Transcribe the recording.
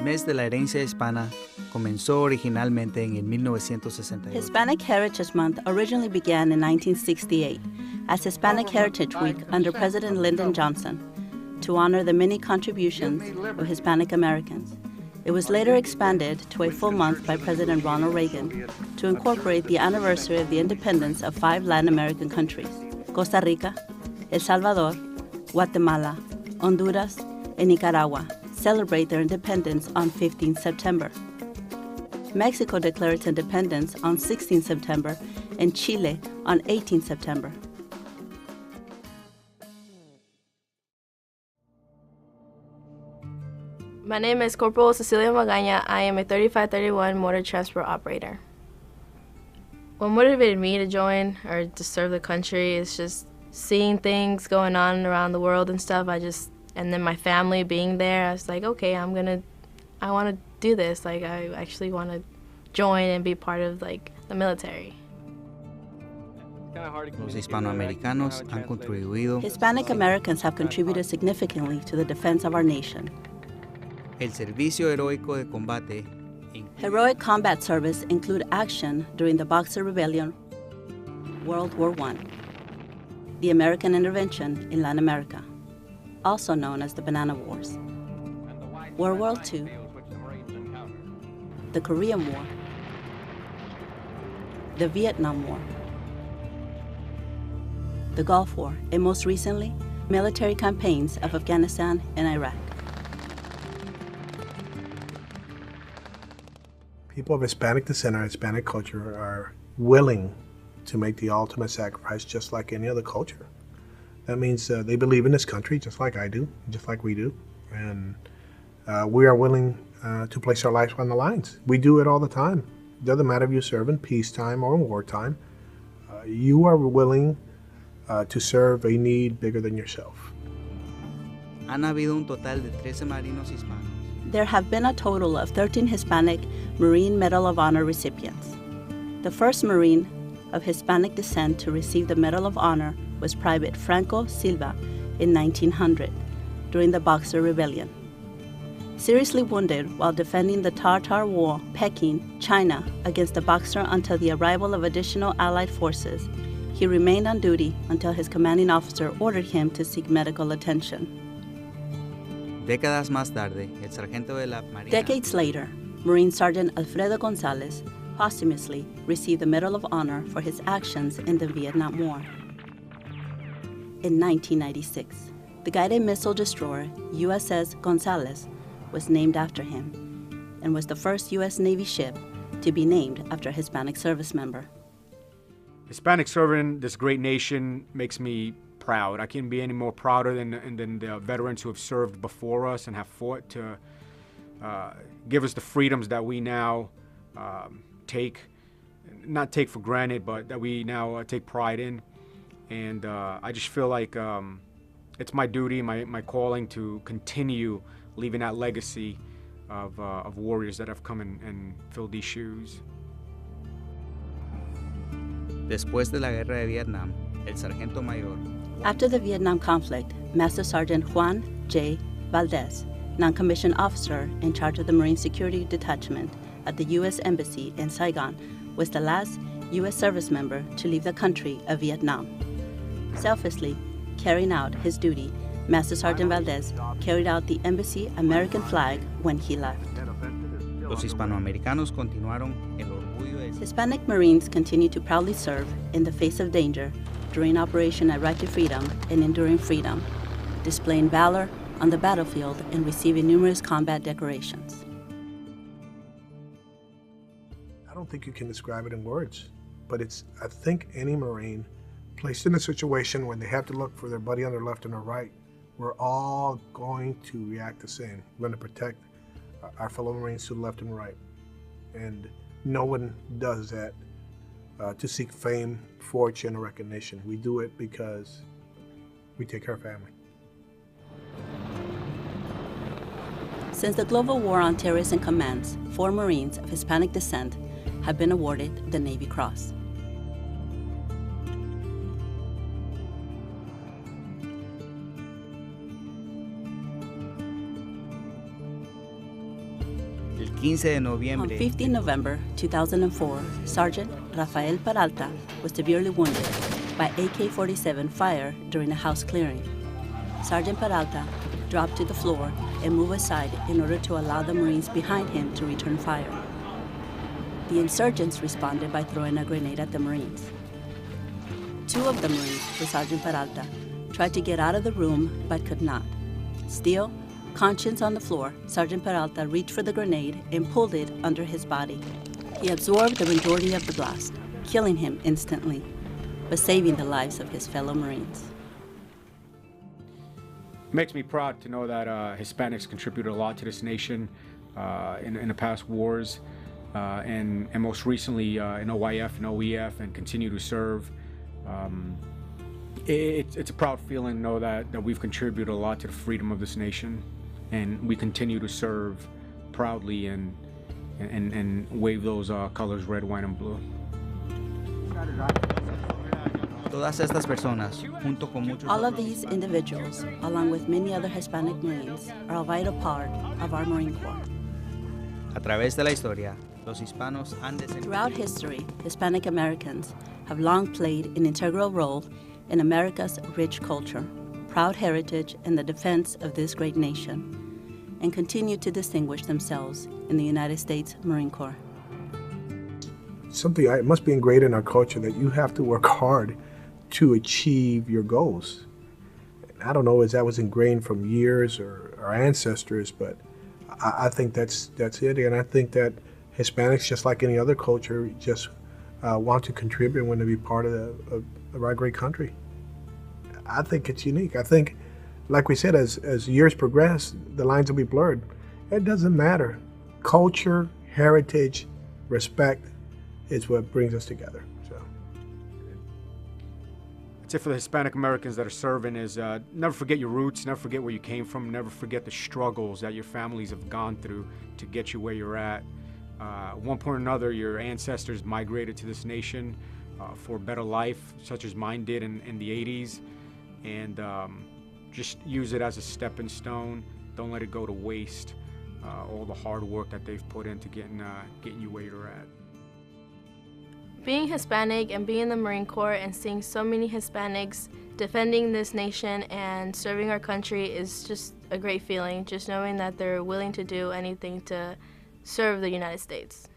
mes de la herencia hispana comenzó originalmente en el 1968. Hispanic Heritage Month originally began in 1968 as Hispanic Heritage Week under President Lyndon Johnson to honor the many contributions of Hispanic Americans. It was later expanded to a full month by President Ronald Reagan to incorporate the anniversary of the independence of 5 Latin American countries: Costa Rica, El Salvador, Guatemala, Honduras, and Nicaragua celebrate their independence on 15 September. Mexico declared its independence on 16 September and Chile on 18 September. My name is Corporal Cecilia Magaña. I am a 3531 motor transport operator. What motivated me to join or to serve the country is just seeing things going on around the world and stuff. And then my family being there, I was like, okay, I want to do this. I actually want to join and be part of the military. Los hispanoamericanos han contribuido. Hispanic Americans have contributed significantly to the defense of our nation. El servicio heroico de combate. Heroic combat service include action during the Boxer Rebellion, World War I, the American intervention in Latin America, also known as the Banana Wars, World War II, the Korean War, the Vietnam War, the Gulf War, and most recently, military campaigns of Afghanistan and Iraq. People of Hispanic descent or Hispanic culture are willing to make the ultimate sacrifice just like any other culture. That means they believe in this country just like I do, just like we do. And we are willing to place our lives on the lines. We do it all the time. It doesn't matter if you serve in peacetime or in wartime. You are willing to serve a need bigger than yourself. Han habido un total de 13 marinos hispanos. There have been a total of 13 Hispanic Marine Medal of Honor recipients. The first Marine of Hispanic descent to receive the Medal of Honor was Private Franco Silva in 1900 during the Boxer Rebellion. Seriously wounded while defending the Tartar War, Peking, China, against the Boxer until the arrival of additional Allied forces, he remained on duty until his commanding officer ordered him to seek medical attention. Décadas más tarde, el sargento de la Marina. Decades later, Marine Sergeant Alfredo Gonzalez posthumously received the Medal of Honor for his actions in the Vietnam War. In 1996, the guided missile destroyer USS Gonzalez was named after him and was the first U.S. Navy ship to be named after a Hispanic service member. Hispanic serving this great nation makes me proud. I can't be any more prouder than the veterans who have served before us and have fought to give us the freedoms that we now not take for granted, but that we now take pride in. And I just feel like it's my duty, my calling to continue leaving that legacy of warriors that have come and filled these shoes. Después de la guerra de Vietnam, el sargento mayor. After the Vietnam conflict, Master Sergeant Juan J. Valdez, non-commissioned officer in charge of the Marine Security Detachment at the U.S. Embassy in Saigon, was the last U.S. service member to leave the country of Vietnam. Selflessly carrying out his duty, Master Sergeant Valdez carried out the embassy American flag when he left. Los hispanoamericanos continuaron el orgullo de... Hispanic Marines continue to proudly serve in the face of danger during Operation Iraqi Freedom and Enduring Freedom, displaying valor on the battlefield and receiving numerous combat decorations. I don't think you can describe it in words, but I think any Marine placed in a situation when they have to look for their buddy on their left and their right, we're all going to react the same. We're going to protect our fellow Marines to the left and right. And no one does that to seek fame, fortune, or recognition. We do it because we take care of family. Since the global war on terrorism commenced, 4 Marines of Hispanic descent have been awarded the Navy Cross. 15 de On noviembre 15 November 2004, Sergeant Rafael Peralta was severely wounded by AK-47 fire during a house clearing. Sergeant Peralta dropped to the floor and moved aside in order to allow the Marines behind him to return fire. The insurgents responded by throwing a grenade at the Marines. Two of the Marines, with Sergeant Peralta, tried to get out of the room but could not. Still, conscious on the floor, Sergeant Peralta reached for the grenade and pulled it under his body. He absorbed the majority of the blast, killing him instantly, but saving the lives of his fellow Marines. It makes me proud to know that Hispanics contributed a lot to this nation in the past wars, and most recently in OIF and OEF, and continue to serve. It's a proud feeling to know that we've contributed a lot to the freedom of this nation, and we continue to serve proudly and wave those colors, red, white, and blue. Todas estas personas, junto con muchos All of otros these individuals, along with many other Hispanic Marines, are a vital part of our Marine Corps. a través de la historia, los hispanos han desempeñado Throughout history, Hispanic Americans have long played an integral role in America's rich culture, proud heritage, and the defense of this great nation, and continue to distinguish themselves in the United States Marine Corps. It must be ingrained in our culture that you have to work hard to achieve your goals. I don't know if that was ingrained from years or our ancestors, but I think that's it. And I think that Hispanics, just like any other culture, just want to contribute and want to be part of our great country. I think it's unique. I think, like we said, as years progress, the lines will be blurred. It doesn't matter. Culture, heritage, respect is what brings us together. So, I'd say for the Hispanic Americans that are serving is never forget your roots, never forget where you came from, never forget the struggles that your families have gone through to get you where you're at. At one point or another, your ancestors migrated to this nation for a better life, such as mine did in the 80s. And just use it as a stepping stone. Don't let it go to waste, all the hard work that they've put into getting you where you're at. Being Hispanic and being in the Marine Corps and seeing so many Hispanics defending this nation and serving our country is just a great feeling, just knowing that they're willing to do anything to serve the United States.